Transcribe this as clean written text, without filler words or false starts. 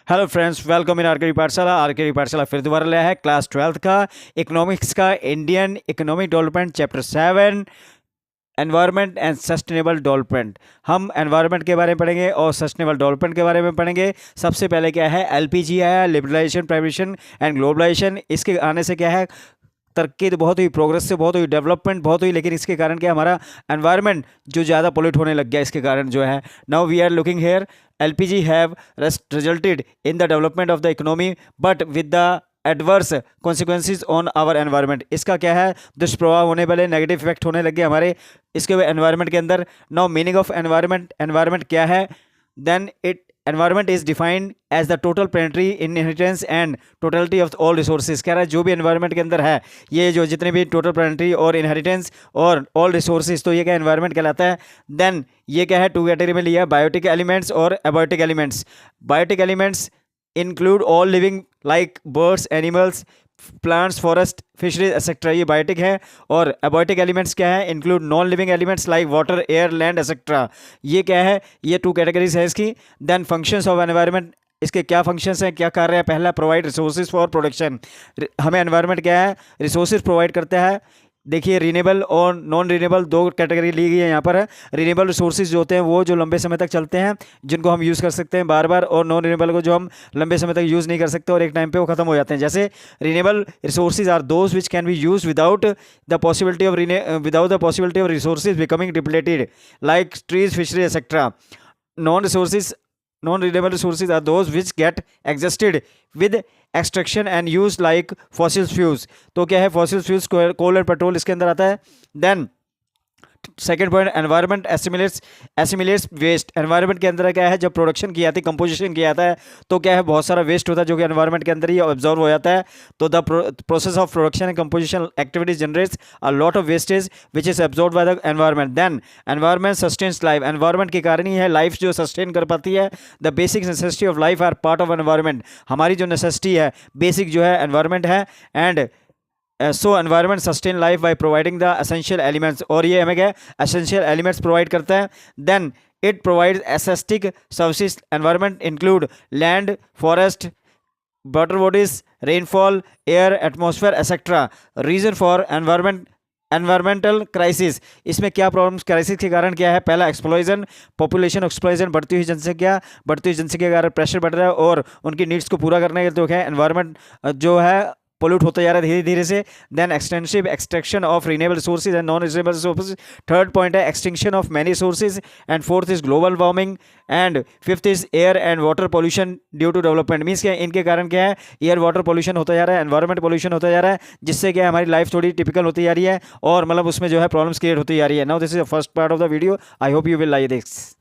Hello friends, welcome in RKD पाठशाला। RKD पाठशाला फिर दोबारा लाया है क्लास 12th का इकोनॉमिक्स का Indian economic development chapter 7 environment and sustainable development. हम एनवायरनमेंट के बारे में पढ़ेंगे और सस्टेनेबल डेवलपमेंट के बारे में पढ़ेंगे। सबसे पहले क्या है, एलपीजी आया, लिबरलाइजेशन, प्राइवेटाइजेशन एंड ग्लोबलाइजेशन। इसके आने से क्या है, तरक्की तो बहुत हुई, प्रोग्रेस से बहुत हुई, डेवलपमेंट बहुत हुई, लेकिन इसके कारण क्या, हमारा एनवायरनमेंट जो ज़्यादा पोल्यूट होने लग गया इसके कारण जो है। Now we are looking here, LPG have resulted in the development of the economy but with the adverse consequences on our environment. इसका क्या है, दुष्प्रभाव होने वाले, नेगेटिव इफेक्ट होने लगे हमारे इसके एनवायरनमेंट के अंदर। Now meaning of environment, environment क्या है, then it environment is defined as the total planetary inheritance and totality of all resources. कह रहा है जो भी एनवायरनमेंट के अंदर है, ये जो जितने भी टोटल प्लानिटरी और इनहेरिटेंस और ऑल रिसोर्सेज, तो ये क्या एनवायरनमेंट कहलाता है। देन ये क्या है, टू कैटेगरी में लिया, बायोटिक एलिमेंट्स और abiotic elements. Biotic elements include all living like birds, animals, plants, forest, fisheries etcetera, ये बायोटिक है। और एबायोटिक एलिमेंट्स क्या है, include non living elements like water, air, land etcetera. ये क्या है, ये टू कैटेगरीज है इसकी। देन फंक्शंस ऑफ एनवायरनमेंट, इसके क्या फंक्शंस हैं, क्या कार्य है। पहला, प्रोवाइड रिसोर्सेज फॉर प्रोडक्शन। हमें एनवायरनमेंट क्या है, रिसोर्सेज प्रोवाइड करता है। देखिए, रीनेबल और नॉन रीनेबल दो कैटेगरी ली गई है यहाँ पर। रीनेबल रिसोर्सेज जो होते हैं वो जो लंबे समय तक चलते हैं, जिनको हम यूज़ कर सकते हैं बार बार, और नॉन रीनेबल को जो हम लंबे समय तक यूज़ नहीं कर सकते और एक टाइम पे वो खत्म हो जाते हैं। जैसे renewable resources are those which can be use without the possibility of resources becoming depleted like trees, fishery etcetera. Non renewable resources are those which get exhausted with extraction and use like fossil fuels. तो क्या है, fossil fuels, कोल और petrol इसके अंदर आता है। Then second point, environment assimilates waste. Environment के अंदर क्या है, जब प्रोडक्शन किया जाती है, कंपोजिशन किया जाता है, तो क्या है, बहुत सारा वेस्ट होता है जो कि एनवायरनमेंट के अंदर ही ऑब्जर्व हो जाता है। तो the process of production and composition activities generates a lot of wastage which is absorb by the environment. Then environment sustains life. Environment के कारण ही है लाइफ जो सस्टेन कर पाती है। The basic necessity of life are part of environment. हमारी जो necessity है, बेसिक जो है एनवायरनमेंट है। And so environment sustain life by providing the essential elements. और ये हमें क्या, एसेंशियल एलिमेंट्स प्रोवाइड करता है। Then it provides aesthetic services. Environment include land, forest, water bodies, rainfall, air, atmosphere etcetera. Reason for environmental crisis, इसमें क्या problems, crisis के कारण क्या है, पहला एक्सप्लोजन, पॉपुलेशन एक्सप्लोजन, बढ़ती हुई जनसंख्या के कारण प्रेशर बढ़ रहा है और उनकी नीड्स को पूरा करने के लिए तो क्या है, एनवायरनमेंट जो है पोल्यूट होता जा रहा है धीरे धीरे से। Then extensive extraction of renewable resources and non renewable resources. Third point है extinction of many resources. And fourth is global warming. And fifth is air and water pollution due to development. Means क्या, इनके कारण क्या है, air water pollution होता जा रहा है, एनवायरमेंट पोल्यूशन होता जा रहा है, जिससे क्या है, हमारी लाइफ थोड़ी टिपिकल होती जा रही है और मतलब उसमें जो है प्रॉब्लम्स क्रिएट होती जा रही है। Now this is the first part of the video. I hope you will like this.